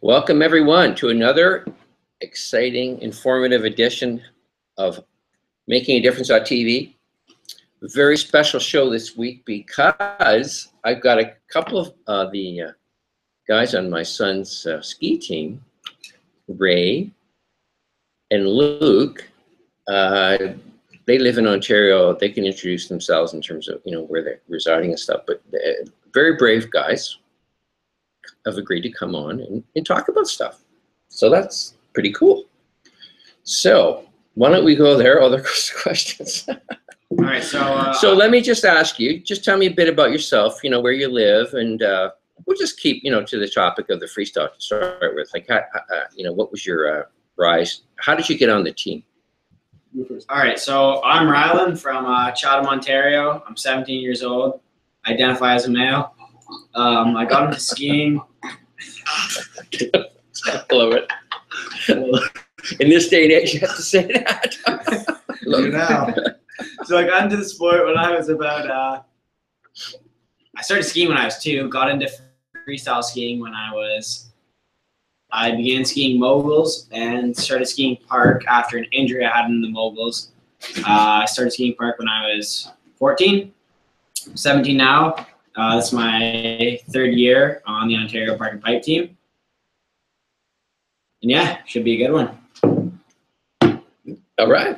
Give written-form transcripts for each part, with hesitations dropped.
Welcome everyone to another exciting, informative edition of Making a Difference on TV. A very special show this week because I've got a couple of the guys on my son's ski team, Ray and Luke. They live in Ontario. They can introduce themselves in terms of where they're residing and stuff. But very brave guys have agreed to come on and talk about stuff. So that's pretty cool. So why don't we go there? Other questions. All right. So let me just ask you. Just tell me a bit about yourself. Where you live, and we'll just keep to the topic of the freestyle to start with. Like, what was your rise? How did you get on the team? All right, so I'm Rylan from Chatham, Ontario. I'm 17 years old. I identify as a male. I got into skiing. I love it. In this day and age, you have to say that. Love it now. So I got into the sport when I was about. I started skiing when I was 2. Got into freestyle skiing when I began skiing moguls and started skiing park after an injury I had in the moguls. I started skiing park when I was 14, 17 now. This is my 3rd year on the Ontario Park and Pipe team. And yeah, should be a good one. All right.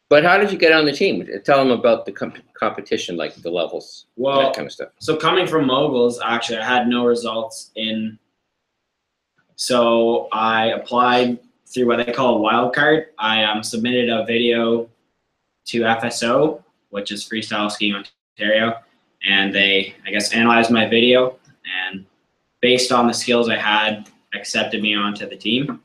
But how did you get on the team? Tell them about the competition, like the levels, that kind of stuff. So coming from moguls, actually, I had no results in. So I applied through what they call a wild card. I submitted a video to FSO, which is Freestyle Skiing Ontario, and they, I guess, analyzed my video, and based on the skills I had, accepted me onto the team.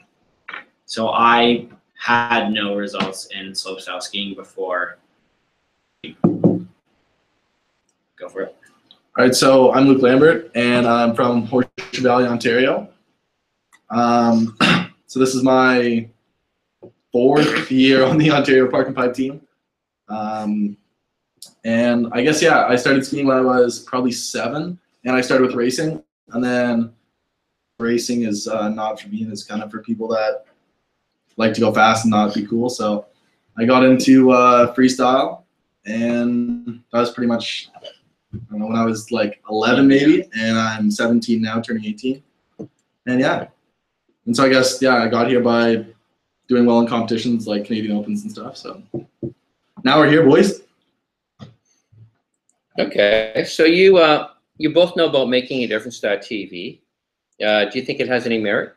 So I had no results in slopestyle skiing before. Go for it. All right, so I'm Luke Lambert, and I'm from Horseshoe Valley, Ontario. So this is my 4th year on the Ontario Park and Pipe team. And I guess, yeah, I started skiing when I was probably 7, and I started with racing. And then racing is not for me, and it's kind of for people that like to go fast and not be cool. So I got into freestyle, and that was pretty much, I don't know, when I was like 11 maybe, and I'm 17 now, turning 18. And yeah. And so I guess, yeah, I got here by doing well in competitions like Canadian Opens and stuff. So now we're here, boys. Okay, so you both know about Making a Difference TV. Do you think it has any merit?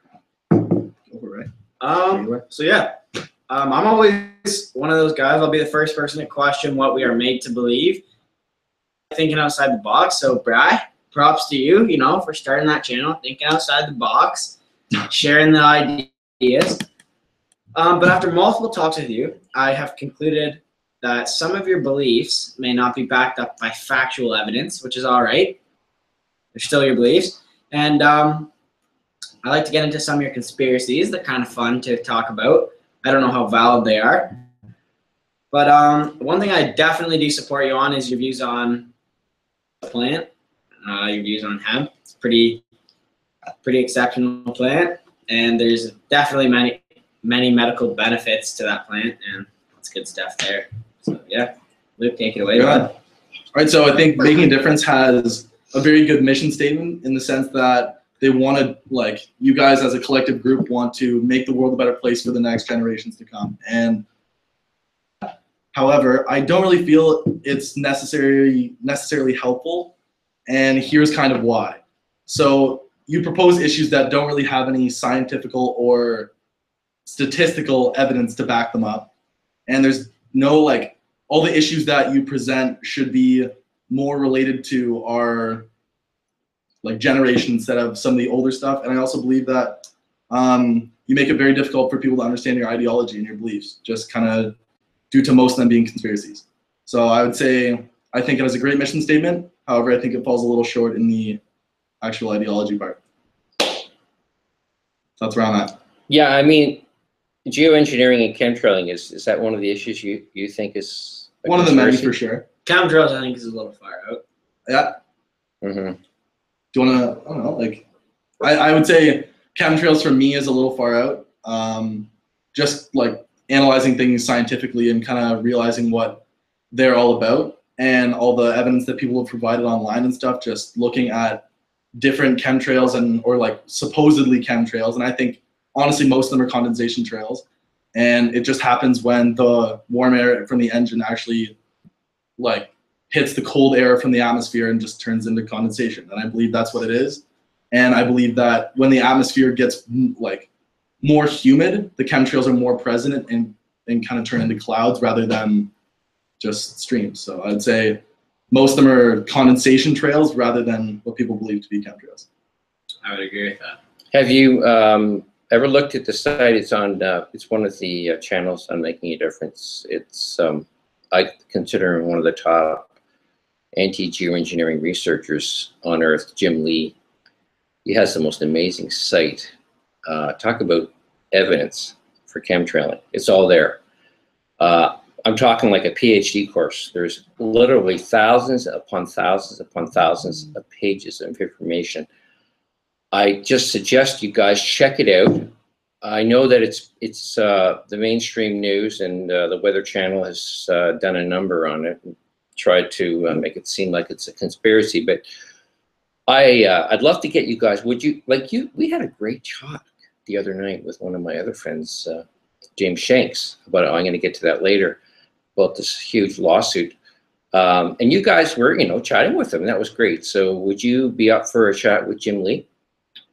Go for it, right? So yeah, I'm always one of those guys. I'll be the first person to question what we are made to believe. Thinking outside the box. So Bri, props to you, for starting that channel, thinking outside the box. Sharing the ideas. But after multiple talks with you, I have concluded that some of your beliefs may not be backed up by factual evidence, which is all right. They're still your beliefs. And I like to get into some of your conspiracies. They're kind of fun to talk about. I don't know how valid they are. But one thing I definitely do support you on is your views on the plant, your views on hemp. It's pretty exceptional plant, and there's definitely many medical benefits to that plant, and that's good stuff there. So yeah, Luke, take it away. Bud. All right, so I think Making a Difference has a very good mission statement in the sense that they want to, like, you guys as a collective group want to make the world a better place for the next generations to come. And however, I don't really feel it's necessarily helpful, and here's kind of why. So you propose issues that don't really have any scientific or statistical evidence to back them up. And there's no, like, all the issues that you present should be more related to our, like, generation instead of some of the older stuff. And I also believe that you make it very difficult for people to understand your ideology and your beliefs, just kind of due to most of them being conspiracies. So I would say I think it has a great mission statement. However, I think it falls a little short in the actual ideology part. That's where I'm at. Yeah, I mean, geoengineering and chemtrailing, is that one of the issues you think is one of the many for sure? Chemtrails, I think, is a little far out. Yeah. Mm-hmm. Do you want to, I don't know, like, I would say chemtrails for me is a little far out. Just like analyzing things scientifically and kind of realizing what they're all about and all the evidence that people have provided online and stuff, just looking at different chemtrails or like supposedly chemtrails. And I think honestly, most of them are condensation trails. And it just happens when the warm air from the engine actually like hits the cold air from the atmosphere and just turns into condensation. And I believe that's what it is. And I believe that when the atmosphere gets like more humid, the chemtrails are more present and kind of turn into clouds rather than just streams. So I'd say most of them are condensation trails rather than what people believe to be chemtrails. I would agree with that. Have you ever looked at the site? It's on. It's one of the channels on Making a Difference. It's I consider him one of the top anti-geoengineering researchers on Earth, Jim Lee. He has the most amazing site. Talk about evidence for chemtrailing. It's all there. I'm talking like a PhD course. There's literally thousands upon thousands upon thousands of pages of information. I just suggest you guys check it out. I know that it's the mainstream news, and the Weather Channel has done a number on it and tried to make it seem like it's a conspiracy. But I'd love to get you guys. Would you like you? We had a great talk the other night with one of my other friends, James Shanks, about I'm going to get to that later, about this huge lawsuit. And you guys were, chatting with him. That was great. So would you be up for a chat with Jim Lee?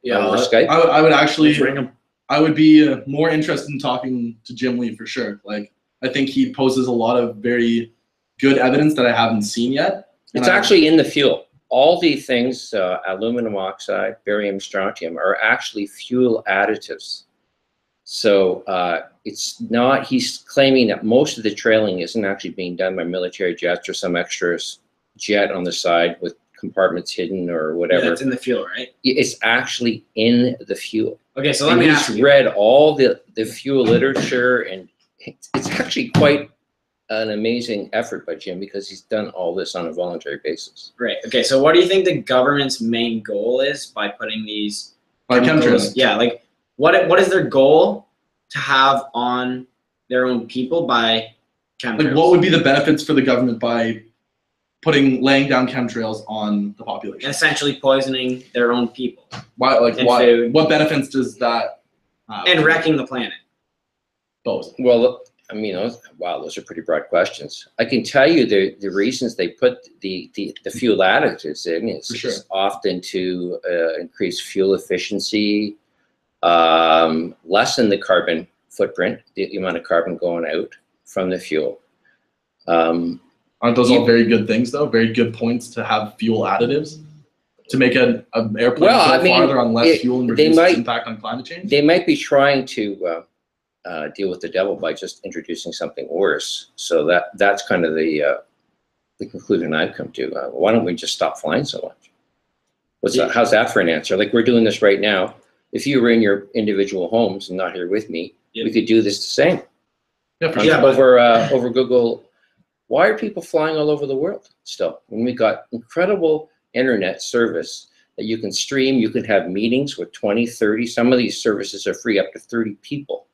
Yeah, over Skype? I would actually. I would be more interested in talking to Jim Lee for sure. Like, I think he poses a lot of very good evidence that I haven't seen yet. It's actually in the fuel. All the things, aluminum oxide, barium, strontium, are actually fuel additives. So it's not, he's claiming that most of the trailing isn't actually being done by military jets or some extra jet on the side with compartments hidden or whatever. Yeah, it's in the fuel, right? It's actually in the fuel. Okay, so let me ask you. He's read all the fuel literature, and it's actually quite an amazing effort by Jim because he's done all this on a voluntary basis. Right. Okay, so what do you think the government's main goal is by putting these chemtrails? Yeah, like what is their goal to have on their own people by chemtrails? Like, what would be the benefits for the government by laying down chemtrails on the population? And essentially poisoning their own people. Why? Like, why? What benefits does that have? And wrecking the planet. Both. Well, I mean, wow, those are pretty broad questions. I can tell you the reasons they put the fuel additives in is often to increase fuel efficiency, lessen the carbon footprint, the amount of carbon going out from the fuel. Aren't those all very good things, though? Very good points to have fuel additives to make an airplane go farther on less fuel and reduce its impact on climate change? They might be trying to deal with the devil by just introducing something worse. So that's kind of the conclusion I've come to. Why don't we just stop flying so much? How's that for an answer? Like, we're doing this right now. If you were in your individual homes and not here with me, we could do this the same. Yeah, for sure. Over Google. Why are people flying all over the world still? When we got incredible internet service that you can stream, you can have meetings with 20, 30. Some of these services are free up to 30 people.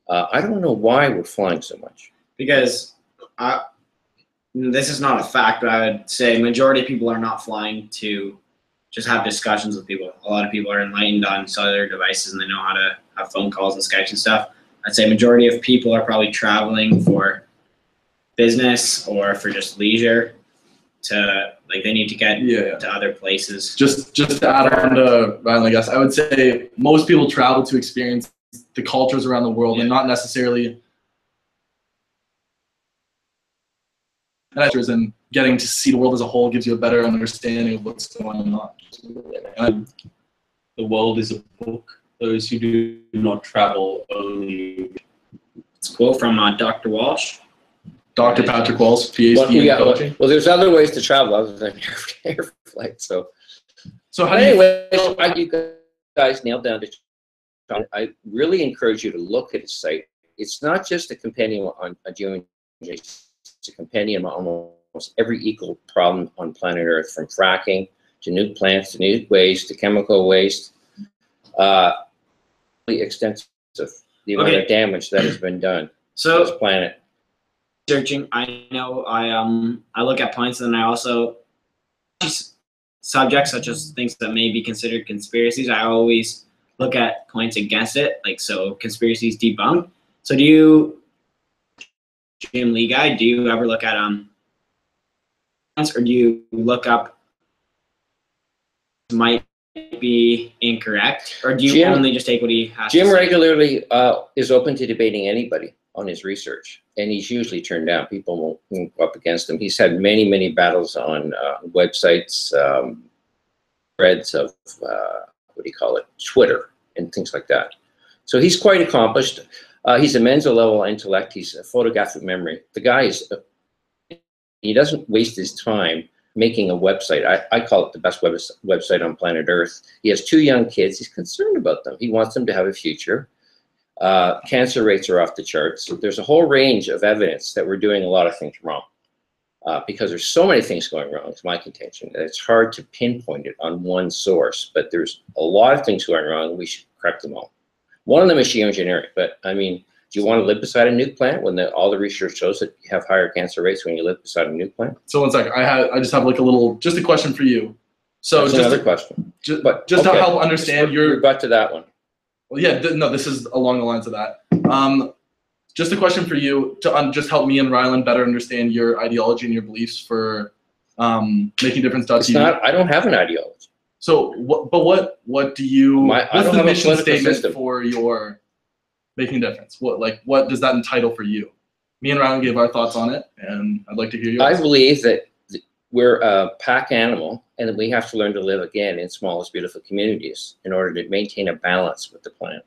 I don't know why we're flying so much. Because this is not a fact, but I would say majority of people are not flying to just have discussions with people. A lot of people are enlightened on cellular devices and they know how to have phone calls and Skypes and stuff. I'd say majority of people are probably traveling for business or for just leisure to, like, they need to get to other places. Just to add on to Ryan, I guess, I would say most people travel to experience the cultures around the world and not necessarily and getting to see the world as a whole gives you a better understanding of what's going on. The world is a book. Those who do not travel only. It's a quote from Dr. Walsh. Dr. Patrick Walsh, PhD in coaching. Well, there's other ways to travel other than air flight. So how anyway, you guys nailed down to. I really encourage you to look at his site. It's not just a compendium on geoengineering. It's a compendium on almost every eco problem on planet Earth, from fracking to nuke plants to nuke waste to chemical waste. extensive, the amount of damage that has been done to this planet. Searching, I know I look at points, and I also subjects such as things that may be considered conspiracies. I always look at points against it, like so conspiracies debunked. So do you, Jim Lee guy, do you ever look at or do you look up might be incorrect, or do you only just take what he has Jim to say? regularly is open to debating anybody on his research, and he's usually turned down. People won't go up against him. He's had many battles on websites, threads of what do you call it, Twitter and things like that. So he's quite accomplished. He's a Mensa level intellect. He's a photographic memory. The guy is he doesn't waste his time making a website. I call it the best website on planet Earth. He has 2 young kids. He's concerned about them. He wants them to have a future. Cancer rates are off the charts. There's a whole range of evidence that we're doing a lot of things wrong because there's so many things going wrong. It's my contention. It's hard to pinpoint it on one source, but there's a lot of things going wrong. We should correct them all. One of them is geoengineering, but I mean, do you want to live beside a nuke plant when all the research shows that you have higher cancer rates when you live beside a nuke plant? So one sec, I just have like just a question for you. So that's just another question. To help understand your rebut to that one. Well, yeah, no, this is along the lines of that. Just a question for you to just help me and Rylan better understand your ideology and your beliefs for making difference.tv. It's not. I don't have an ideology. So what do you? What's the mission statement system for your making a difference? What does that entitle for you? Me and Rylan gave our thoughts on it, and I'd like to hear yours. I believe that we're a pack animal, and that we have to learn to live again in smallest beautiful communities in order to maintain a balance with the planet.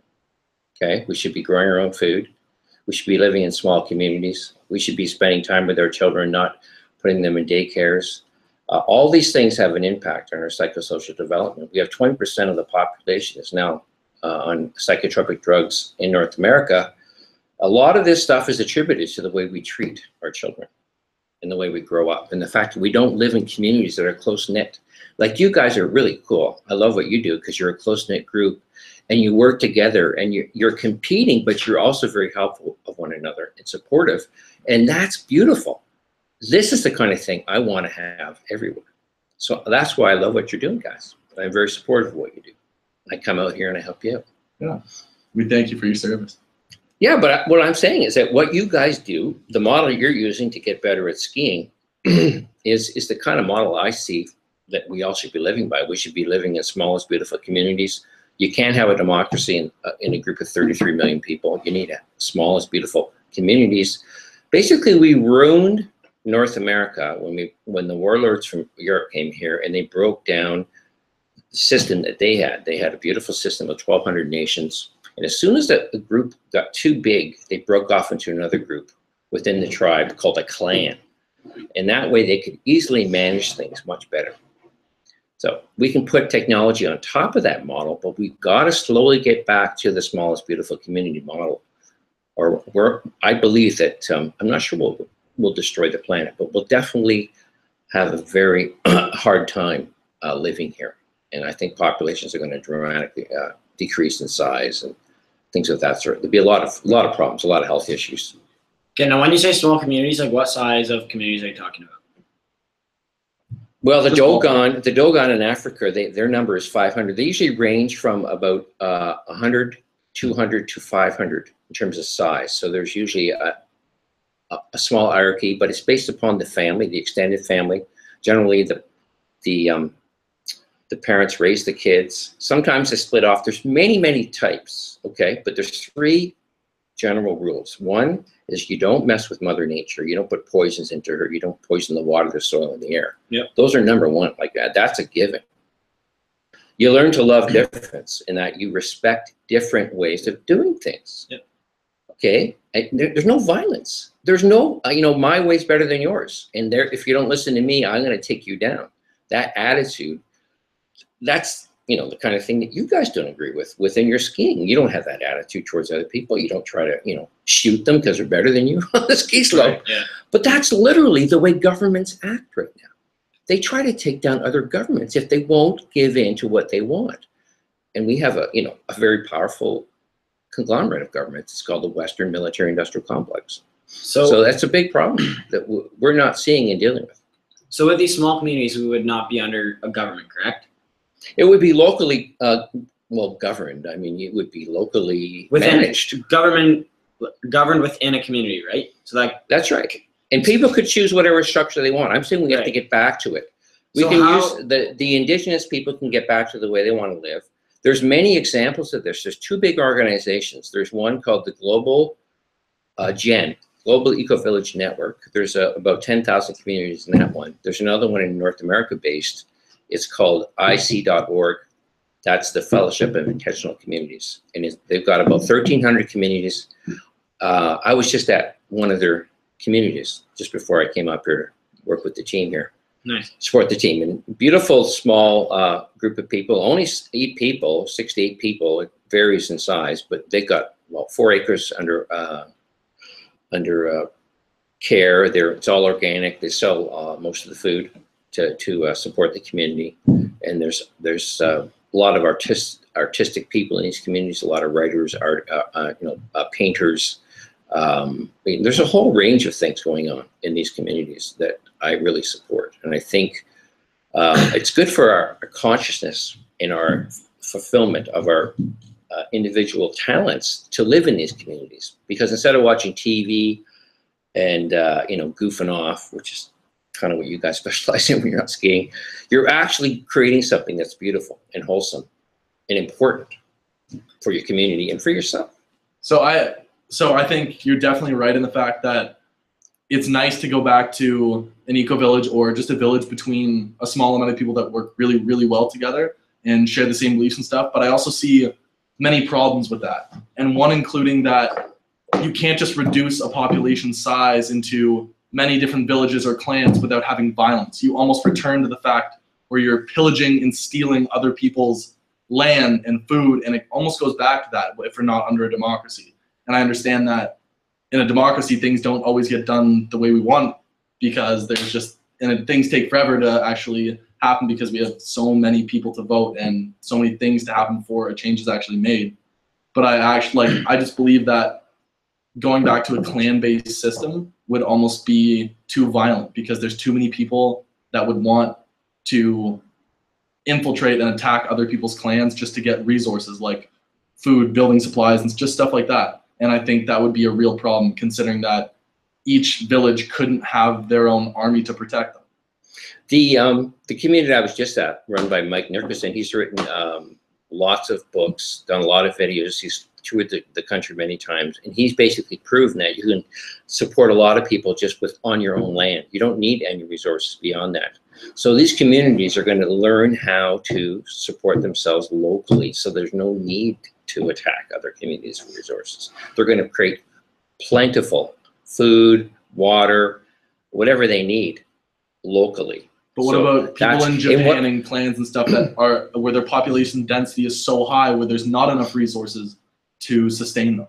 Okay, we should be growing our own food. We should be living in small communities. We should be spending time with our children, not putting them in daycares. All these things have an impact on our psychosocial development. We have 20% of the population is now on psychotropic drugs in North America. A lot of this stuff is attributed to the way we treat our children and the way we grow up, and the fact that we don't live in communities that are close-knit. Like, you guys are really cool. I love what you do because you're a close-knit group and you work together, and you're competing, but you're also very helpful of one another and supportive, and that's beautiful. This is the kind of thing I want to have everywhere. So that's why I love what you're doing, guys. I'm very supportive of what you do. I come out here and I help you out. Yeah, we thank you for your service. Yeah, but what I'm saying is that what you guys do, the model you're using to get better at skiing, is the kind of model I see that we all should be living by. We should be living in smallest beautiful communities. You can't have a democracy in a group of 33 million people. You need smallest beautiful communities. Basically, we ruined North America when the warlords from Europe came here, and they broke down the system that they had. They had a beautiful system of 1,200 nations. And as soon as the group got too big, they broke off into another group within the tribe called a clan. And that way they could easily manage things much better. So we can put technology on top of that model, but we've got to slowly get back to the smallest beautiful community model. Or I believe that, I'm not sure we'll destroy the planet, but we'll definitely have a very hard time living here. And I think populations are going to dramatically decrease in size and things of that sort. There'll be a lot of problems, a lot of health issues. Okay, now when you say small communities, like what size of communities are you talking about? Well, the Dogon in Africa, their number is 500. They usually range from about 100, 200 to 500 in terms of size. So there's usually a small hierarchy, but it's based upon the family, the extended family. Generally, the parents raise the kids. Sometimes they split off. There's many types, okay? But there's 3 general rules. One is you don't mess with Mother Nature. You don't put poisons into her. You don't poison the water, the soil, and the air. Yep. Those are number 1. Like that's a given. You learn to love difference in that you respect different ways of doing things. Yep. Okay? There's no violence. There's no, my way's better than yours. And if you don't listen to me, I'm going to take you down. That attitude, that's, the kind of thing that you guys don't agree with within your skiing. You don't have that attitude towards other people. You don't try to, shoot them because they're better than you on the ski slope. Right, yeah. But that's literally the way governments act right now. They try to take down other governments if they won't give in to what they want. And we have a very powerful conglomerate of governments. It's called the Western Military Industrial Complex. So, So that's a big problem that we're not seeing and dealing with. so with these small communities, we would not be under a government, correct? It would be locally, well, governed. I mean, it would be locally managed. Government governed within a community, right? So like That's right. And people could choose whatever structure they want. I'm saying we have to get back to it. We So can how- use the indigenous people can get back to the way they want to live. There's many examples of this. There's two big organizations. There's one called the Global Global Eco-Village Network. There's about 10,000 communities in that one. There's another one in North America based. It's called IC.org. That's the Fellowship of Intentional Communities. And they've got about 1,300 communities. I was just at one of their communities just before I came up here to work with the team here. nice. Support the team. And beautiful small group of people, only 8 people, 6 to 8 people. It varies in size, but they got, well, 4 acres under care. It's all organic. They sell most of the food to support the community. And there's a lot of artistic people in these communities, a lot of writers, painters. I mean, there's a whole range of things going on in these communities that I really support. And I think it's good for our consciousness and our fulfillment of our individual talents to live in these communities. Because instead of watching TV and, goofing off, which is kind of what you guys specialize in when you're out skiing, you're actually creating something that's beautiful and wholesome and important for your community and for yourself. So I think you're definitely right in the fact that it's nice to go back to an eco-village or just a village between a small amount of people that work really, really well together and share the same beliefs and stuff. But I also see many problems with that. And one including that you can't just reduce a population size into many different villages or clans without having violence. You almost return to the fact where you're pillaging and stealing other people's land and food, and it almost goes back to that if we're not under a democracy. And I understand that in a democracy, things don't always get done the way we want because things take forever to actually happen because we have so many people to vote and so many things to happen before a change is actually made. But I just believe that going back to a clan-based system would almost be too violent because there's too many people that would want to infiltrate and attack other people's clans just to get resources like food, building supplies, and just stuff like that. And I think that would be a real problem considering that each village couldn't have their own army to protect them. The community I was just at, run by Mike Nickerson, he's written lots of books, done a lot of videos. He's toured the country many times, and he's basically proven that you can support a lot of people just on your own land. You don't need any resources beyond that. So these communities are going to learn how to support themselves locally, so there's no need to attack other communities for resources. They're going to create plentiful food, water, whatever they need locally. But what about people in Japan and clans and stuff that are where their population density is so high where there's not enough resources to sustain them?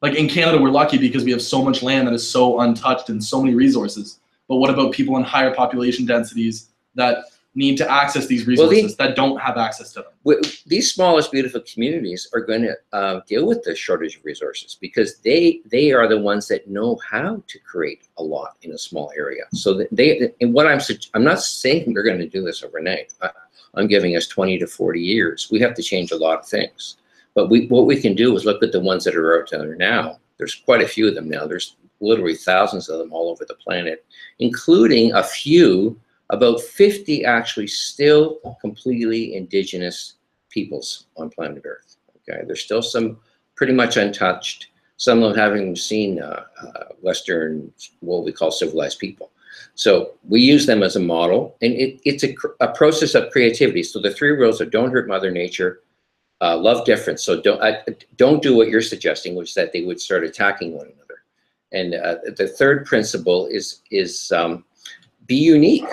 Like in Canada, we're lucky because we have so much land that is so untouched and so many resources. But what about people in higher population densities that need to access these resources that don't have access to them? These smallest beautiful communities are going to deal with the shortage of resources because they are the ones that know how to create a lot in a small area. So I'm not saying they're going to do this overnight. I'm giving us 20 to 40 years. We have to change a lot of things. But what we can do is look at the ones that are out there now. There's quite a few of them now. There's literally thousands of them all over the planet, including a few, about 50 actually still completely indigenous peoples on planet Earth. Okay, there's still some pretty much untouched. Some of them haven't seen Western, what we call civilized people. So we use them as a model, and it's a process of creativity. So the 3 rules are: don't hurt Mother Nature, love difference. So don't do what you're suggesting, which is that they would start attacking one another. And the third principle is be unique.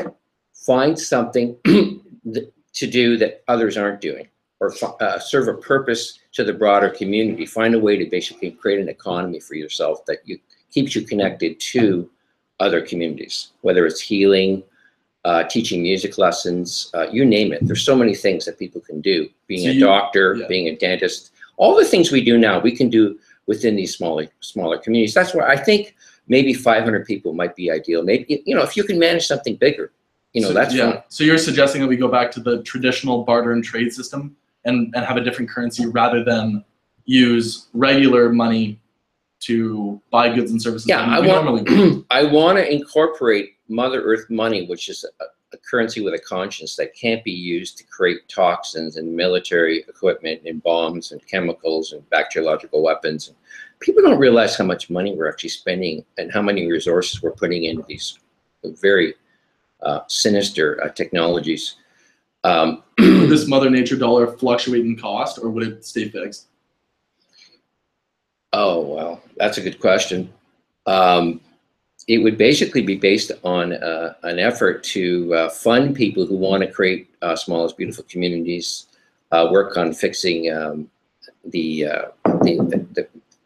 Find something to do that others aren't doing, or serve a purpose to the broader community. Find a way to basically create an economy for yourself that keeps you connected to other communities, whether it's healing, teaching music lessons, you name it. There's so many things that people can do. Being a doctor, being a dentist, All the things we do now, we can do within these smaller communities. That's why I think maybe 500 people might be ideal. Maybe, you know, if you can manage something bigger, you know, that's fine. So you're suggesting that we go back to the traditional barter and trade system and have a different currency rather than use regular money to buy goods and services. Yeah, I want to incorporate Mother Earth money, which is a currency with a conscience that can't be used to create toxins and military equipment and bombs and chemicals and bacteriological weapons. People don't realize how much money we're actually spending and how many resources we're putting into these very sinister technologies. Would this Mother Nature dollar fluctuate in cost, or would it stay fixed? Oh, well, that's a good question. It would basically be based on an effort to fund people who want to create smallest beautiful communities, work on fixing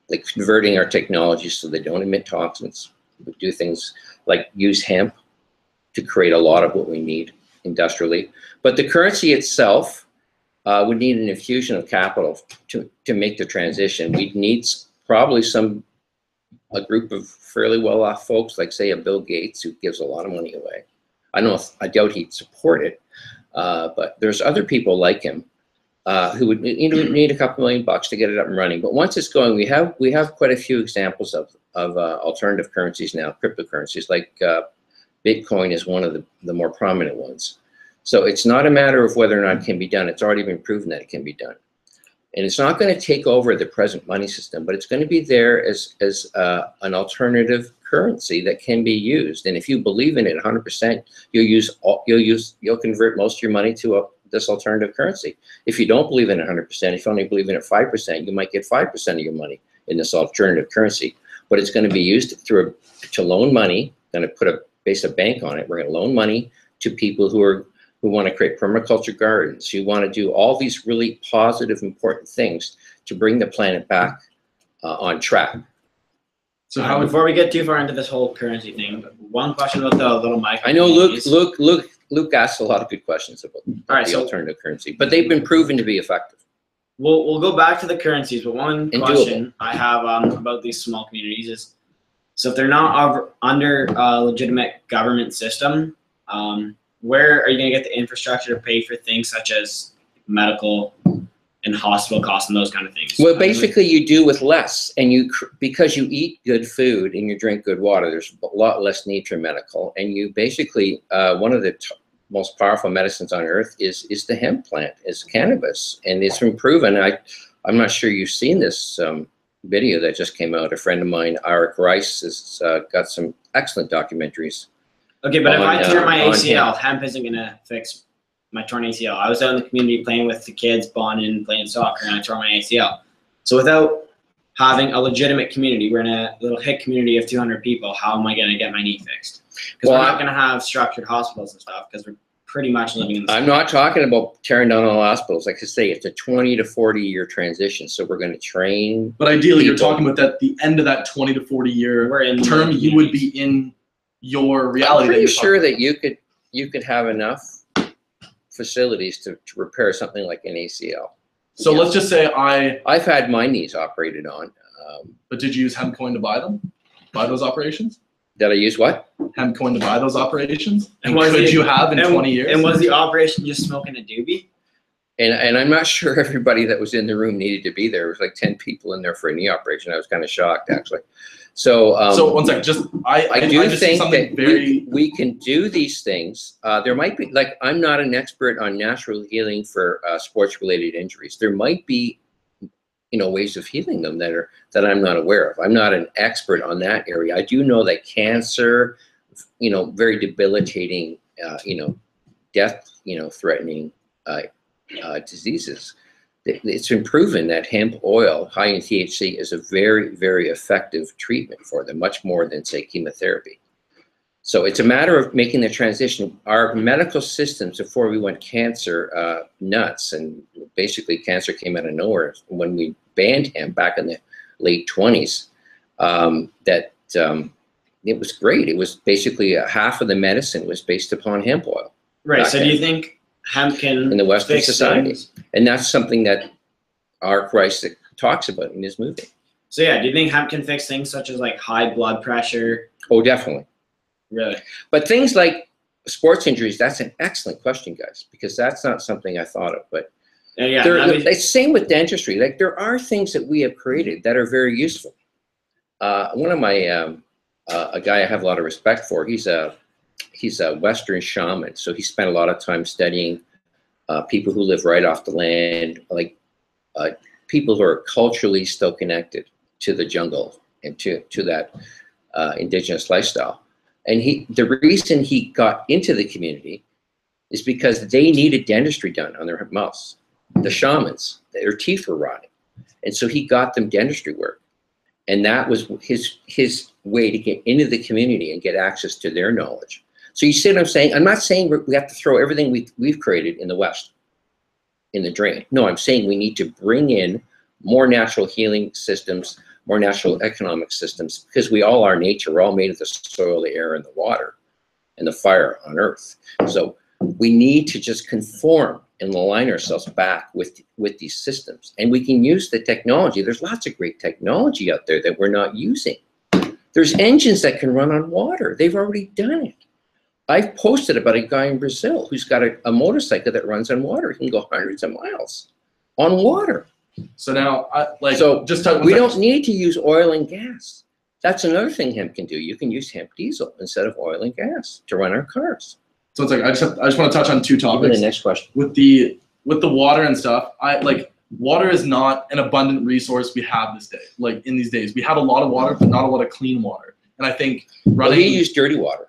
like converting our technologies so they don't emit toxins. We do things like use hemp to create a lot of what we need industrially. But the currency itself would need an infusion of capital to make the transition. We'd need probably a group of fairly well-off folks, like say a Bill Gates, who gives a lot of money away. I doubt he'd support it, but there's other people like him who would need a couple $1,000,000 to get it up and running. But once it's going, we have quite a few examples of alternative currencies now, cryptocurrencies, like Bitcoin is one of the more prominent ones. So it's not a matter of whether or not it can be done. It's already been proven that it can be done. And it's not going to take over the present money system, but it's going to be there as an alternative currency that can be used. And if you believe in it 100%, you'll convert most of your money to this alternative currency. If you don't believe in it 100%, if you only believe in it 5%, you might get 5% of your money in this alternative currency. But it's going to be used to loan money. Going to base a bank on it. We're going to loan money to people who want to create permaculture gardens, who want to do all these really positive, important things to bring the planet back on track. So before we get too far into this whole currency thing, one question about the little mic. I know Luke asked a lot of good questions about the alternative currency, but they've been proven to be effective. We'll go back to the currencies, but one question I have about these small communities is, so if they're not under a legitimate government system, where are you going to get the infrastructure to pay for things such as medical and hospital costs and those kind of things? Well, basically you do with less, and because you eat good food and you drink good water, there's a lot less need for medical. And you basically, one of the most powerful medicines on earth is the hemp plant, is cannabis. And it's been proven. I'm not sure you've seen this video that just came out. A friend of mine, Eric Rice, has got some excellent documentaries. Okay, but if I tear my ACL, hemp isn't going to fix my torn ACL. I was out in the community playing with the kids, bonding, playing soccer, and I tore my ACL. So without having a legitimate community, we're in a little hick community of 200 people, how am I going to get my knee fixed? Because we're not going to have structured hospitals and stuff, because we're pretty much living in the I'm not talking about tearing down all hospitals. Like I say, it's a 20 to 40 year transition. So we're going to train. But ideally, you're talking about at the end of that 20 to 40 year term, you would be in your reality. I'm pretty sure that you could have enough facilities to repair something like an ACL. So let's just say I've had my knees operated on. But did you use Hempcoin to buy them? Buy those operations? Did I use what? Hempcoin to buy those operations? And could you have in 20 years? And was the operation just smoking a doobie? And I'm not sure everybody that was in the room needed to be there. There was like 10 people in there for a knee operation. I was kind of shocked, actually. So one second, I do think that we can do these things. There might be, like, I'm not an expert on natural healing for sports-related injuries. There might be, ways of healing them that I'm not aware of. I'm not an expert on that area. I do know that cancer, very debilitating, death, threatening diseases. It's been proven that hemp oil, high in THC, is a very, very effective treatment for them, much more than, say, chemotherapy. So it's a matter of making the transition. Our medical systems, before we went cancer nuts, and basically cancer came out of nowhere when we banned hemp back in the late 20s, it was great. It was basically half of the medicine was based upon hemp oil. Right. So do you think hemp can in the Western society, and that's something that arc Rice talks about in his movie. So yeah, do you think hemp can fix things such as like high blood pressure? Oh, definitely. Really? But things like sports injuries, that's an excellent question, guys, because that's not something I thought of. But Yeah, it's same with dentistry. Like there are things that we have created that are very useful. One of my a guy I have a lot of respect for. He's a Western shaman, so he spent a lot of time studying people who live right off the land, like people who are culturally still connected to the jungle and to that indigenous lifestyle. And the reason he got into the community is because they needed dentistry done on their mouths. The shamans, their teeth were rotting, and so he got them dentistry work. And that was his way to get into the community and get access to their knowledge. So you see what I'm saying? I'm not saying we have to throw everything we've created in the West in the drain. No, I'm saying we need to bring in more natural healing systems, more natural economic systems, because we all are nature. We're all made of the soil, the air, and the water, and the fire on Earth. So we need to just conform and align ourselves back with these systems. And we can use the technology. There's lots of great technology out there that we're not using. There's engines that can run on water. They've already done it. I've posted about a guy in Brazil who's got a motorcycle that runs on water. He can go hundreds of miles on water. So now, we don't need to use oil and gas. That's another thing hemp can do. You can use hemp diesel instead of oil and gas to run our cars. So it's like I just want to touch on two topics. The next question. With the water and stuff, water is not an abundant resource we have this day. Like in these days, we have a lot of water, but not a lot of clean water. And I think he used dirty water.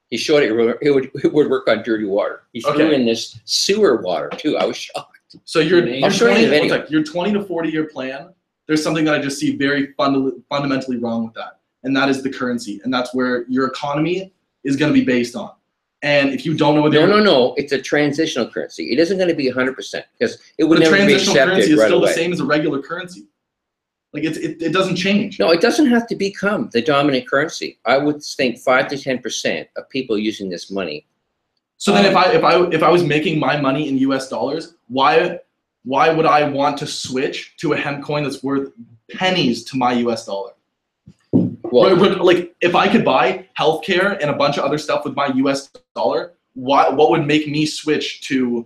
He showed it would work on dirty water. He threw in this sewer water too. I was shocked. So your 20 to 40 year plan, there's something that I just see very fundamentally wrong with that. And that is the currency. And that's where your economy is going to be based on. And if you don't know what No, it's a transitional currency. It isn't going to be 100% because it would never be accepted. Transitional currency is right still away. the same as a regular currency. Like it doesn't change. No, it doesn't have to become the dominant currency. I would think 5 to 10% of people using this money. So then if I was making my money in US dollars, why would I want to switch to a hemp coin that's worth pennies to my US dollar? Well, like if I could buy healthcare and a bunch of other stuff with my US dollar, what would make me switch to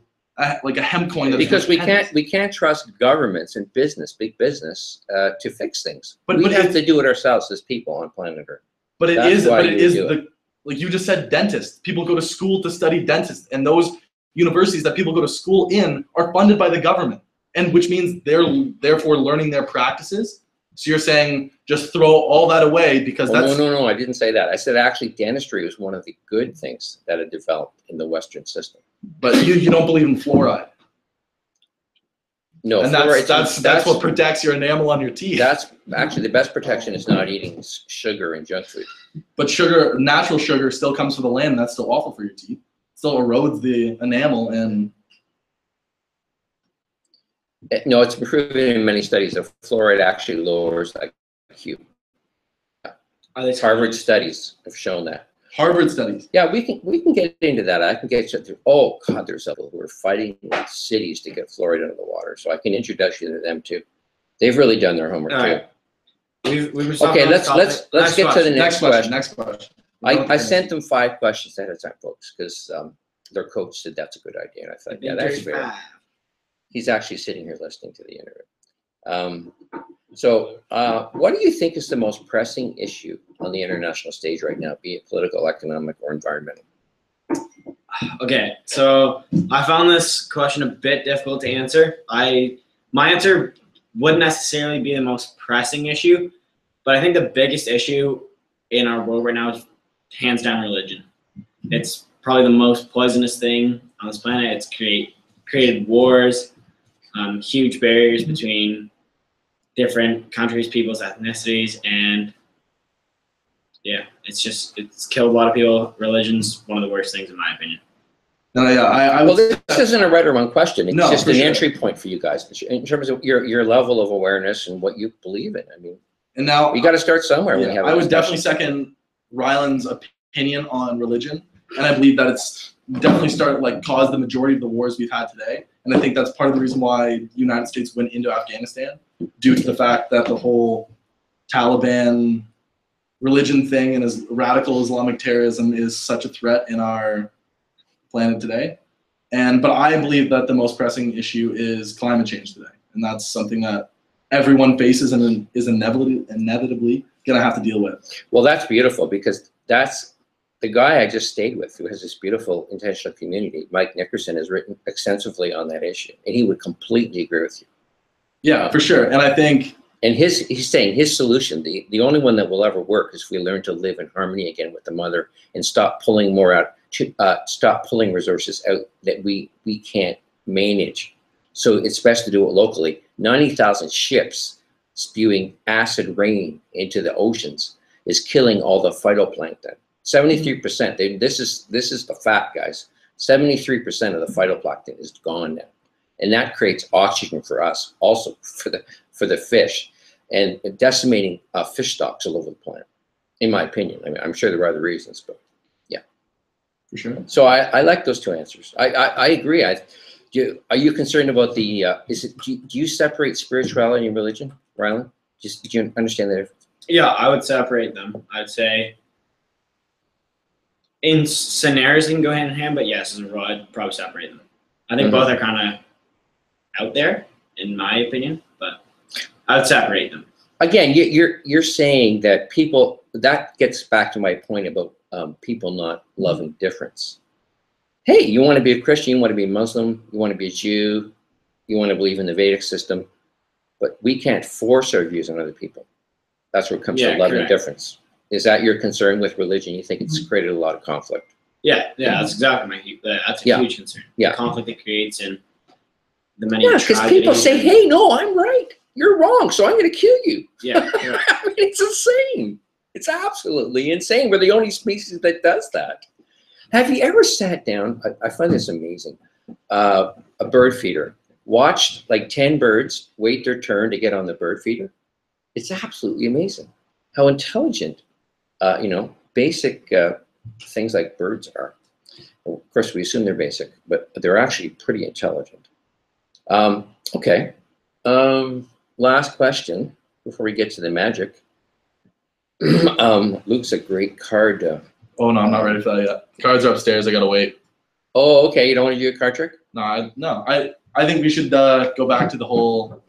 like a hemp coin? That's because we can't trust governments and big business to fix things. But we have to do it ourselves as people on planet Earth. But it is like you just said, dentists. People go to school to study dentists, and those universities that people go to school in are funded by the government, and which means they're therefore learning their practices. So you're saying just throw all that away because that's... No, I didn't say that. I said actually dentistry was one of the good things that had developed in the Western system. But you don't believe in fluoride. No, and that's what protects your enamel on your teeth. That's actually the best protection is not eating sugar and junk food. But natural sugar still comes from the land. And that's still awful for your teeth. It still erodes the enamel and... No, it's been proven in many studies that fluoride actually lowers IQ. Harvard studies have shown that. Harvard studies. Yeah, we can get into that. I can get you through. Oh God, there's people who are fighting with cities to get fluoride out of the water. So I can introduce you to them too. They've really done their homework too. Okay, let's get to the next question. Next question. I sent them 5 questions ahead of time, folks, because their coach said that's a good idea, and I thought, yeah, that's fair. He's actually sitting here listening to the interview. So what do you think is the most pressing issue on the international stage right now, be it political, economic, or environmental? Okay, so I found this question a bit difficult to answer. My answer wouldn't necessarily be the most pressing issue, but I think the biggest issue in our world right now is hands down religion. It's probably the most poisonous thing on this planet. It's created wars, huge barriers between different countries, people's ethnicities, and yeah, it's killed a lot of people. Religion's one of the worst things in my opinion. No, yeah, well, this isn't a right or wrong question. It's just an entry point for you guys in terms of your level of awareness and what you believe in. I mean, and now you got to start somewhere. Yeah, I would definitely second Ryland's opinion on religion, and I believe that it's caused the majority of the wars we've had today. And I think that's part of the reason why the United States went into Afghanistan, due to the fact that the whole Taliban religion thing and radical Islamic terrorism is such a threat in our planet today. But I believe that the most pressing issue is climate change today. And that's something that everyone faces and is inevitably going to have to deal with. Well, that's beautiful, because that's the guy I just stayed with who has this beautiful intentional community. Mike Nickerson has written extensively on that issue, and he would completely agree with you. Yeah, for sure. And I think, and he's saying his solution, the only one that will ever work, is if we learn to live in harmony again with the mother and stop pulling more out, stop pulling resources out that we can't manage. So it's best to do it locally. 90,000 ships spewing acid rain into the oceans is killing all the phytoplankton. 73%. This is the fact, guys. 73% of the phytoplankton is gone now, and that creates oxygen for us, also for the fish, and decimating fish stocks all over the planet. In my opinion, I mean, I'm sure there are other reasons, but yeah, for sure. So I like those two answers. I agree. Are you concerned about the? Do you separate spirituality and religion, Rylan? Did you understand that? Yeah, I would separate them. I'd say in scenarios they can go hand in hand, but yes, as a rule, I'd probably separate them. I think both are kind of out there, in my opinion, but I'd separate them. Again, you're saying that people, that gets back to my point about people not loving difference. Hey, you want to be a Christian, you want to be a Muslim, you want to be a Jew, you want to believe in the Vedic system, but we can't force our views on other people. That's where it comes to loving difference. Is that your concern with religion? You think it's created a lot of conflict? Yeah, that's exactly that's a huge concern. Yeah. The conflict it creates and the many because people say, hey, no, I'm right. You're wrong, so I'm going to kill you. Yeah. I mean, it's insane. It's absolutely insane. We're the only species that does that. Have you ever sat down? I find this amazing. A bird feeder. Watched like 10 birds wait their turn to get on the bird feeder. It's absolutely amazing how intelligent, basic things like birds are. Well, of course, we assume they're basic, but they're actually pretty intelligent. Okay. Last question before we get to the magic. Luke's a great card. Oh no, I'm not ready for that yet. Cards are upstairs. I gotta wait. Oh, okay. You don't want to do a card trick? No. I think we should go back to the whole.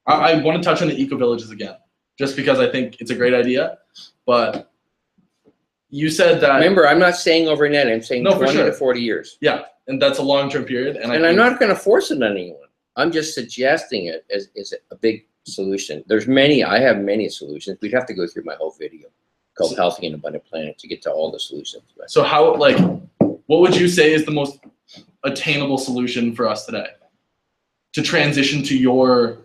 I want to touch on the eco villages again, just because I think it's a great idea. But you said that. Remember, I'm not saying overnight. I'm saying 20 to 40 years. Yeah, and that's a long-term period. And I'm not going to force it on anyone. I'm just suggesting it as a big solution. I have many solutions. We'd have to go through my whole video called Healthy and Abundant Planet to get to all the solutions. Right? So what would you say is the most attainable solution for us today to transition to your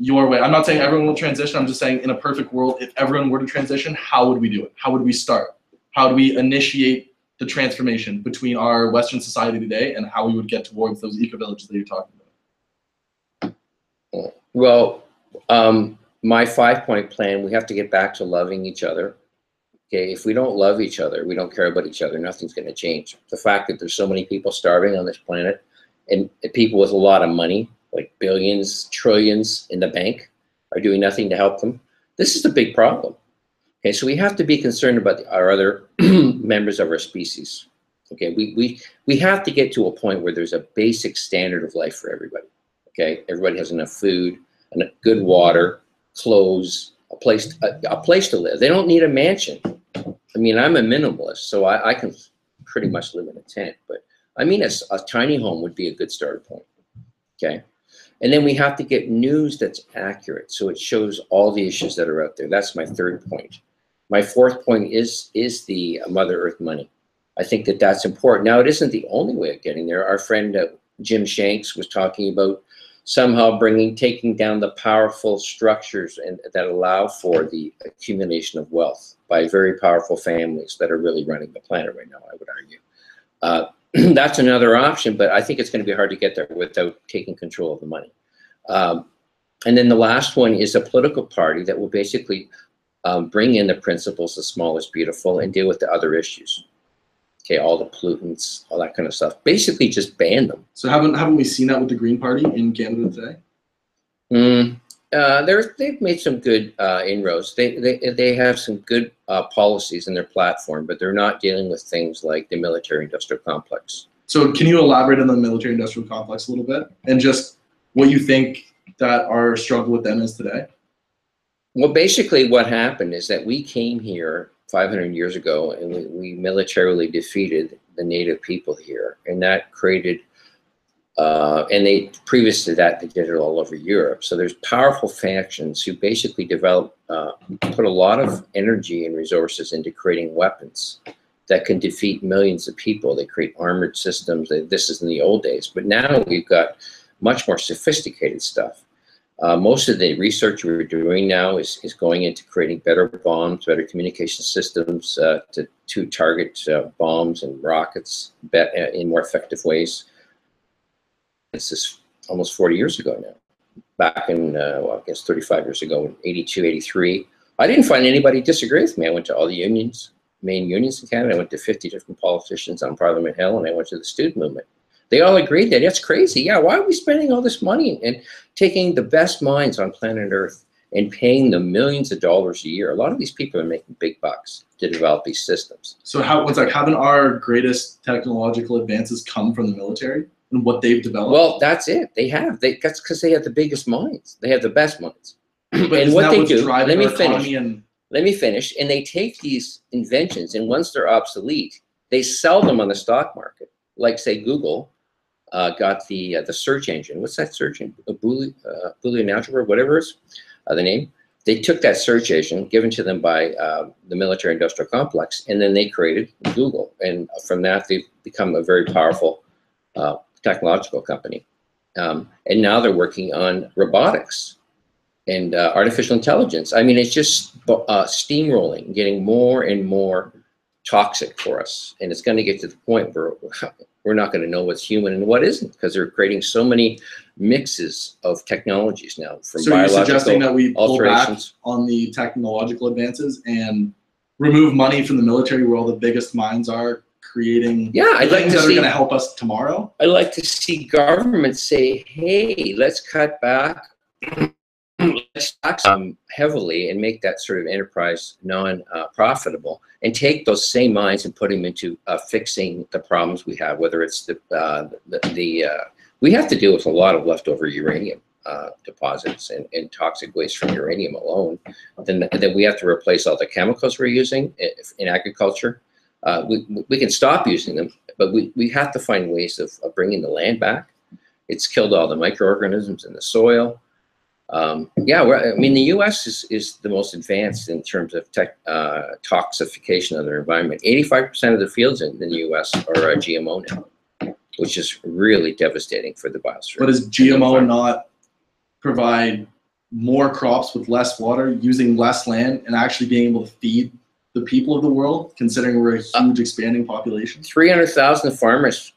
way? I'm not saying everyone will transition. I'm just saying in a perfect world, if everyone were to transition, how would we do it? How would we start? How do we initiate the transformation between our Western society today and how we would get towards those eco-villages that you're talking about? Well, my 5-point plan, we have to get back to loving each other. Okay, if we don't love each other, we don't care about each other, nothing's going to change. The fact that there's so many people starving on this planet and people with a lot of money, like billions, trillions in the bank, are doing nothing to help them. This is a big problem. Okay, so we have to be concerned about our other members of our species. Okay, we have to get to a point where there's a basic standard of life for everybody. Okay, everybody has enough food, and good water, clothes, a place to live. They don't need a mansion. I mean, I'm a minimalist, so I can pretty much live in a tent, but I mean, a tiny home would be a good starting point. Okay. And then we have to get news that's accurate, so it shows all the issues that are out there. That's my 3rd point. My 4th point is the Mother Earth money. I think that that's important. Now, it isn't the only way of getting there. Our friend Jim Shanks was talking about somehow taking down the powerful structures that allow for the accumulation of wealth by very powerful families that are really running the planet right now, I would argue. That's another option, but I think it's going to be hard to get there without taking control of the money. And then the last one is a political party that will basically bring in the principles, the small is beautiful, and deal with the other issues. Okay, all the pollutants, all that kind of stuff. Basically, just ban them. So haven't we seen that with the Green Party in Canada today? They've made some good inroads. They have some good policies in their platform, but they're not dealing with things like the military-industrial complex. So can you elaborate on the military-industrial complex a little bit, and just what you think that our struggle with them is today? Well, basically what happened is that we came here 500 years ago and we militarily defeated the native people here, and that created and they previous to that, they did it all over Europe. So there's powerful factions who basically developed, put a lot of energy and resources into creating weapons that can defeat millions of people. They create armored systems. This is in the old days, but now we've got much more sophisticated stuff. Most of the research we're doing now is going into creating better bombs, better communication systems to target bombs and rockets in more effective ways. This is almost 40 years ago now. Back in, well, I guess 35 years ago, 82, 83. I didn't find anybody disagree with me. I went to all the unions, main unions in Canada. I went to 50 different politicians on Parliament Hill, and I went to the student movement. They all agreed that it's crazy. Yeah, why are we spending all this money and taking the best minds on planet Earth and paying them millions of dollars a year? A lot of these people are making big bucks to develop these systems. So haven't our greatest technological advances come from the military and what they've developed? Well, that's it. They have. That's because they have the biggest minds. They have the best minds. But and what they do, let me finish. And they take these inventions, and once they're obsolete, they sell them on the stock market. Like, say, Google got the search engine. What's that search engine? Boolean algebra, whatever is the name. They took that search engine given to them by the military-industrial complex, and then they created Google. And from that, they've become a very powerful technological company. And now they're working on robotics and artificial intelligence. I mean, it's just steamrolling, getting more and more toxic for us. And it's going to get to the point where we're not going to know what's human and what isn't, because they're creating so many mixes of technologies now. From so you're suggesting that we pull back on the technological advances and remove money from the military, where all the biggest minds are, creating I'd like things to that see, are going to help us tomorrow? I'd like to see governments say, hey, let's cut back, let's tax heavily and make that sort of enterprise non-profitable, and take those same minds and put them into fixing the problems we have, whether it's we have to deal with a lot of leftover uranium deposits and toxic waste from uranium alone. Then we have to replace all the chemicals we're using in agriculture. We can stop using them, but we have to find ways of bringing the land back. It's killed all the microorganisms in the soil. I mean, the U.S. is the most advanced in terms of toxification of their environment. 85% of the fields in the U.S. are GMO now, which is really devastating for the biosphere. But does GMO not provide more crops with less water, using less land, and actually being able to feed the people of the world, considering we're a huge expanding population? 300,000 farmers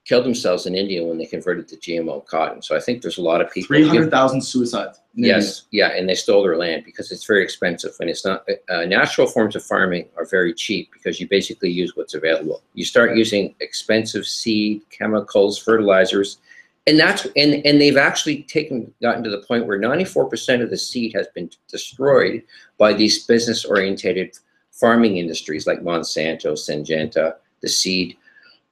killed themselves in India when they converted to GMO cotton. So I think there's a lot of people. 300,000 suicides. Yes, yeah, and they stole their land because it's very expensive, and it's not. Natural forms of farming are very cheap because you basically use what's available. You start using expensive seed, chemicals, fertilizers, and they've actually gotten to the point where 94% of the seed has been destroyed by these business-oriented farming industries like Monsanto, Syngenta, the seed.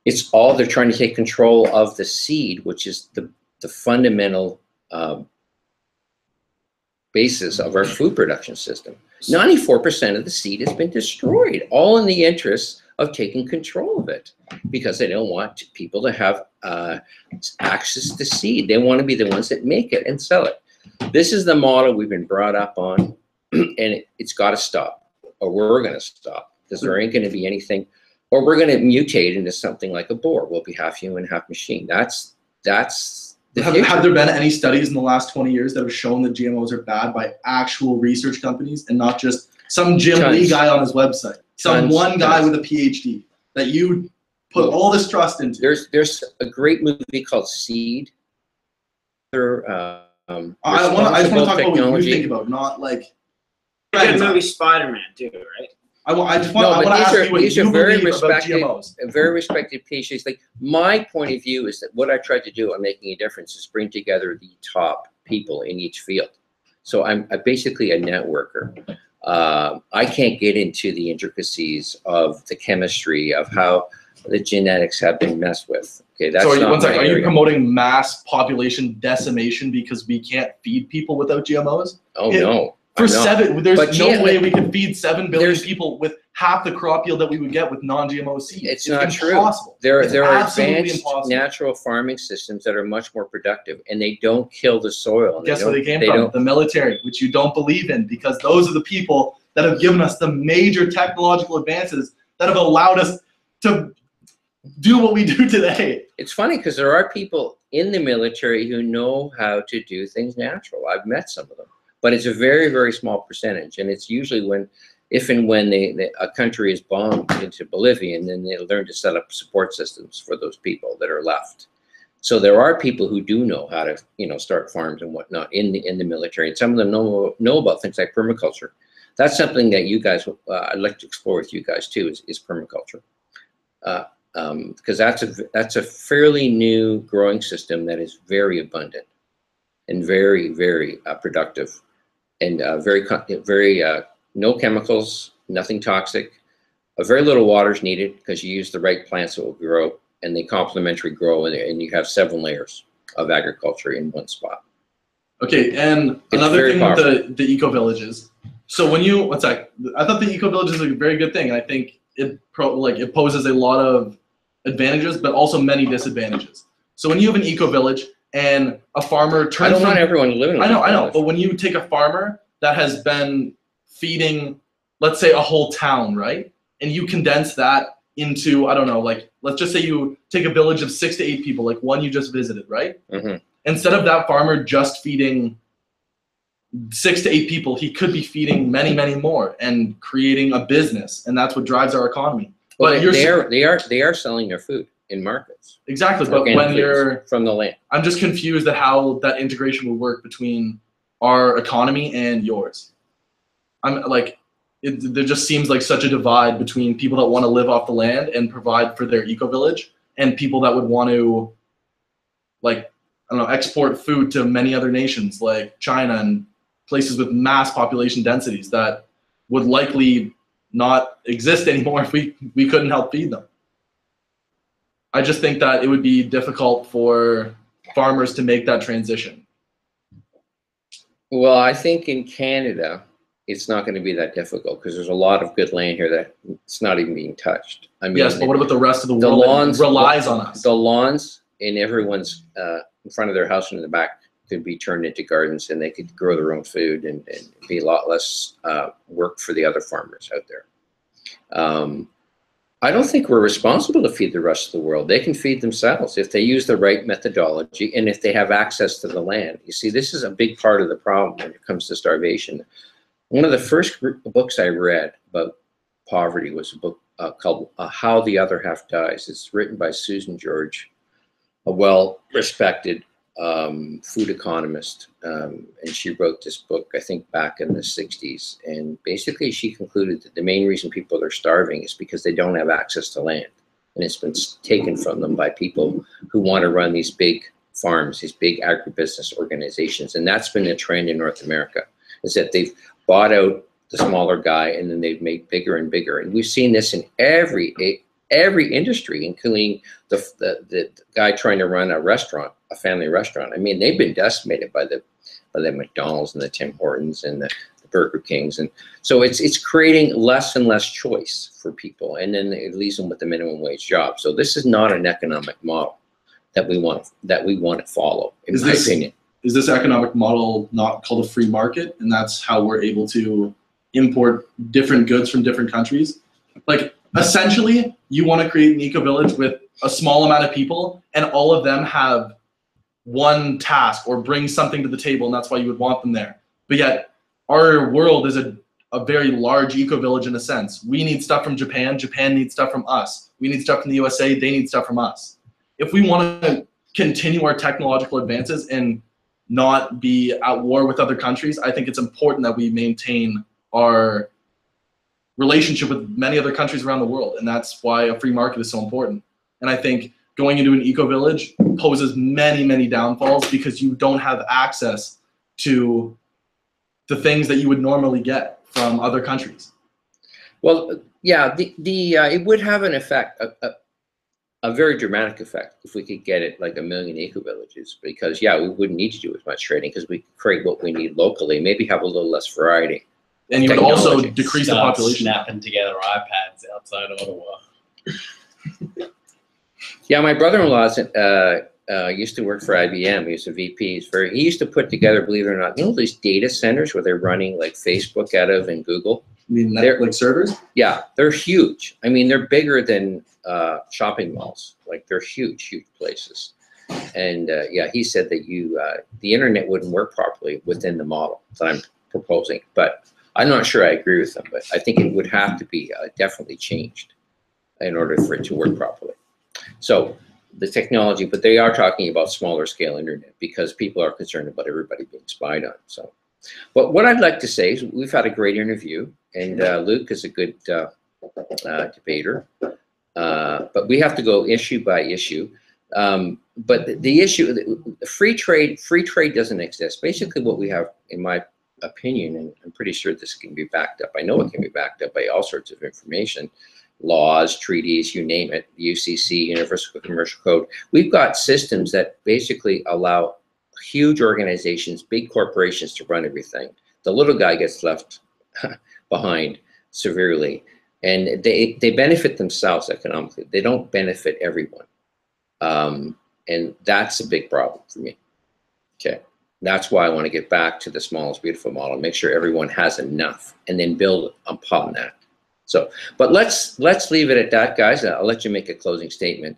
It's all, they're trying to take control of the seed, which is the fundamental basis of our food production system. 94% of the seed has been destroyed, all in the interest of taking control of it, because they don't want people to have access to seed. They want to be the ones that make it and sell it. This is the model we've been brought up on, and it's got to stop. Or we're going to stop, because there ain't going to be anything, or we're going to mutate into something like a boar. We'll be half human, half machine. That's the future. Have there been any studies in the last 20 years that have shown that GMOs are bad by actual research companies, and not just some Jim Lee guy on his website, some one guy with a PhD that you put all this trust into? There's a great movie called Seed. I just want to talk about what you think about, not like. Good movie Spider-Man too, right? I just want to ask you what these you are very believe about respected, GMOs. very respected PhDs. Like my point of view is that what I tried to do on Making a Difference is bring together the top people in each field. So I'm basically a networker. I can't get into the intricacies of the chemistry of how the genetics have been messed with. Okay, that's So not my are you area. promoting mass population decimation because we can't feed people without GMOs? Oh no. There's no way we can feed 7 billion people with half the crop yield that we would get with non-GMO seeds. It's not impossible. True. There are absolutely advanced impossible. natural farming systems that are much more productive, and they don't kill the soil. Guess where they came from? The military, which you don't believe in, because those are the people that have given us the major technological advances that have allowed us to do what we do today. It's funny because there are people in the military who know how to do things natural. I've met some of them. But it's a very, very small percentage, and it's usually if and when a country is bombed into Bolivia, and then they learn to set up support systems for those people that are left. So there are people who do know how to, start farms and whatnot in the military, and some of them know about things like permaculture. That's something that you guys, I'd like to explore with you guys too, is permaculture, because that's a fairly new growing system that is very abundant and very, very productive. And very no chemicals, nothing toxic. Very little water is needed because you use the right plants that will grow, and they complementary grow, and you have 7 layers of agriculture in one spot. Okay, and another thing with the eco villages. So when you I thought the eco village is a very good thing. I think it poses a lot of advantages, but also many disadvantages. So when you have an eco village, and a farmer turns. I don't want everyone to live in. I know. But when you take a farmer that has been feeding, let's say, a whole town, right, and you condense that into, I don't know, let's just say you take a village of 6 to 8 people, like one you just visited, right? Mm-hmm. Instead of that farmer just feeding 6 to 8 people, he could be feeding many, many more and creating a business, and that's what drives our economy. Well, but they are selling their food in markets. Exactly, but when you're from the land, I'm just confused at how that integration will work between our economy and yours. There just seems like such a divide between people that want to live off the land and provide for their eco village, and people that would want to, export food to many other nations like China and places with mass population densities that would likely not exist anymore if we couldn't help feed them. I just think that it would be difficult for farmers to make that transition. Well, I think in Canada, it's not going to be that difficult because there's a lot of good land here that it's not even being touched. I mean, yes, but what about the rest of the world that relies on us? The lawns in everyone's in front of their house and in the back could be turned into gardens, and they could grow their own food and be a lot less work for the other farmers out there. I don't think we're responsible to feed the rest of the world. They can feed themselves if they use the right methodology and if they have access to the land. You see, this is a big part of the problem when it comes to starvation. One of the first books I read about poverty was a book called How the Other Half Dies. It's written by Susan George, a well-respected food economist, and she wrote this book, I think, back in the 60s. And basically, she concluded that the main reason people are starving is because they don't have access to land, and it's been taken from them by people who want to run these big farms, these big agribusiness organizations. And that's been a trend in North America, is that they've bought out the smaller guy, and then they've made bigger and bigger. And we've seen this in every industry, including the guy trying to run a restaurant, a family restaurant. I mean, they've been decimated by the McDonald's and the Tim Hortons and the Burger Kings, and so it's creating less and less choice for people, and then it leaves them with the minimum wage job. So this is not an economic model that we want to follow, in my opinion. Is this economic model not called a free market, and that's how we're able to import different goods from different countries? Like, essentially, you want to create an eco-village with a small amount of people, and all of them have one task or bring something to the table, and that's why you would want them there. But yet, our world is a very large eco-village in a sense. We need stuff from Japan. Japan needs stuff from us. We need stuff from the USA. They need stuff from us. If we want to continue our technological advances and not be at war with other countries, I think it's important that we maintain our relationship with many other countries around the world, and that's why a free market is so important. And I think going into an eco-village poses many, many downfalls because you don't have access to the things that you would normally get from other countries. Well, yeah, it would have an effect, a very dramatic effect, if we could get it like 1 million eco-villages, because yeah, we wouldn't need to do as much trading because we create what we need locally, maybe have a little less variety. And you would also decrease the population. Snapping together iPads outside Ottawa. Yeah, my brother-in-law used to work for IBM. He was a VP. He used to put together, believe it or not, these data centers where they're running like Facebook out of and Google. You mean like servers? Yeah, they're huge. I mean, they're bigger than shopping malls. Like they're huge, huge places. And yeah, he said that the internet wouldn't work properly within the model that I'm proposing. But I'm not sure I agree with him. But I think it would have to be definitely changed in order for it to work properly. So the technology, but they are talking about smaller scale internet because people are concerned about everybody being spied on. So, but what I'd like to say is we've had a great interview, and Luc is a good debater. But we have to go issue by issue. But the issue, free trade doesn't exist. Basically, what we have, in my opinion, and I'm pretty sure this can be backed up. I know it can be backed up by all sorts of information. Laws, treaties, you name it, UCC, Universal Commercial Code. We've got systems that basically allow huge organizations, big corporations to run everything. The little guy gets left behind severely, and they benefit themselves economically. They don't benefit everyone, and that's a big problem for me. Okay, that's why I want to get back to the smallest beautiful model, make sure everyone has enough, and then build upon that. So, but let's leave it at that, guys. I'll let you make a closing statement.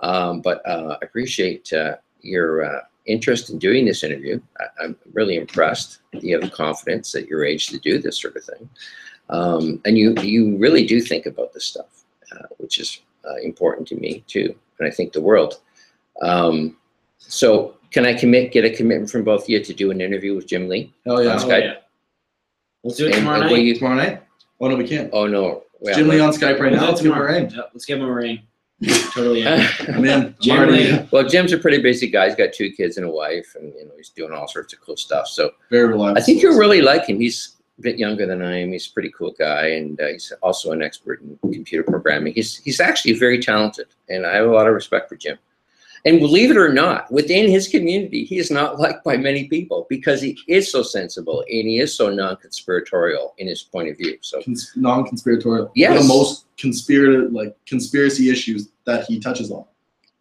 But I appreciate your interest in doing this interview. I'm really impressed. You have the confidence at your age to do this sort of thing, and you really do think about this stuff, which is important to me too, and I think the world. So, can I get a commitment from both of you to do an interview with Jim Lee? Oh yeah, on Skype? Yeah. Let's do it tomorrow night. Tomorrow night? Oh no, we can't. Oh no. Jim Lee on Skype right now. Let's give him a ring. Yep, let's give him a ring. Totally in. I'm in. Jim Lee. Well, Jim's a pretty busy guy. He's got 2 kids and a wife, and he's doing all sorts of cool stuff. So very reliable. I think you'll really like him. He's a bit younger than I am. He's a pretty cool guy, and he's also an expert in computer programming. He's actually very talented, and I have a lot of respect for Jim. And believe it or not, within his community, he is not liked by many people because he is so sensible and he is so non-conspiratorial in his point of view. So non-conspiratorial. Yes. The most conspiracy issues that he touches on.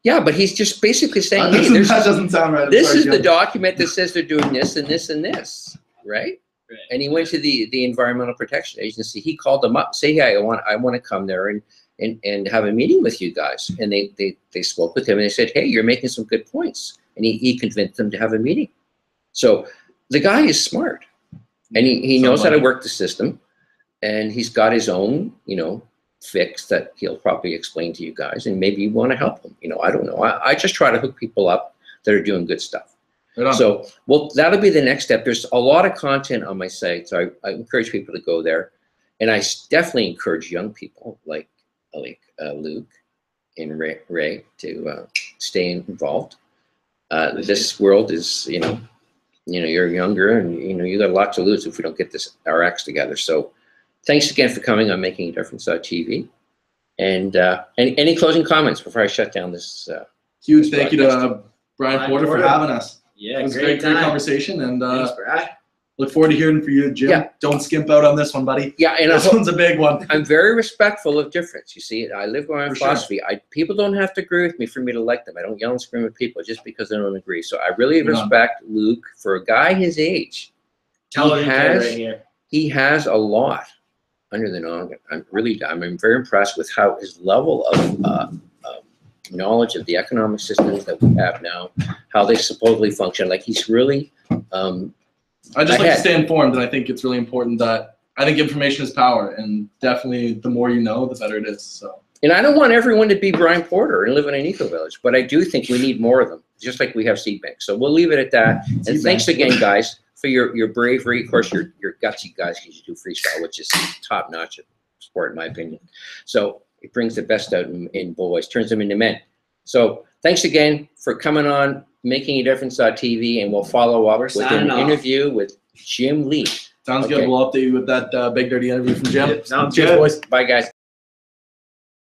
Yeah, but he's just basically saying, hey, that doesn't sound right. This is the document that says they're doing this and this and this, right? Right. And he went to the Environmental Protection Agency. He called them up, say, hey, I want to come there and have a meeting with you guys. And they spoke with him and they said, hey, you're making some good points. And he convinced them to have a meeting. So the guy is smart, and he knows how to work the system, and he's got his own, fix that he'll probably explain to you guys, and maybe you want to help him. I don't know. I just try to hook people up that are doing good stuff. Right on. So, well, that'll be the next step. There's a lot of content on my site, so I encourage people to go there. And I definitely encourage young people like Luc and Ray to stay involved. This world is, you're younger, and you got a lot to lose if we don't get our acts together. So, thanks again for coming on Making a Difference TV. And any closing comments before I shut down this? Huge thank you to Brian Porter for having us. Yeah, it was a great conversation, and thanks, Brad. Look forward to hearing from you, Jim. Yeah. Don't skimp out on this one, buddy. Yeah, and this one's a big one. I'm very respectful of difference. You see, I live by my philosophy. Sure. People don't have to agree with me for me to like them. I don't yell and scream at people just because they don't agree. So I really respect Luc for a guy his age. He has a lot under the noggin. I'm very impressed with how his level of knowledge of the economic systems that we have now, how they supposedly function. Like he's really I just like to stay informed, and I think it's really important that I think information is power, and definitely the more you know, the better it is. So. And I don't want everyone to be Brian Porter and live in an eco-village, but I do think we need more of them, just like we have seed banks. So we'll leave it at that. And thanks again, guys, for your bravery. Of course, you're gutsy guys because you do freestyle, which is top notch. sport, in my opinion. So it brings the best out in boys, turns them into men. So thanks again for coming on Making a Difference TV, and we'll follow up with an interview with Jim Lee. Sounds good. We'll update you with that big dirty interview from Jim. Sounds Cheers, good. boys. Bye, guys.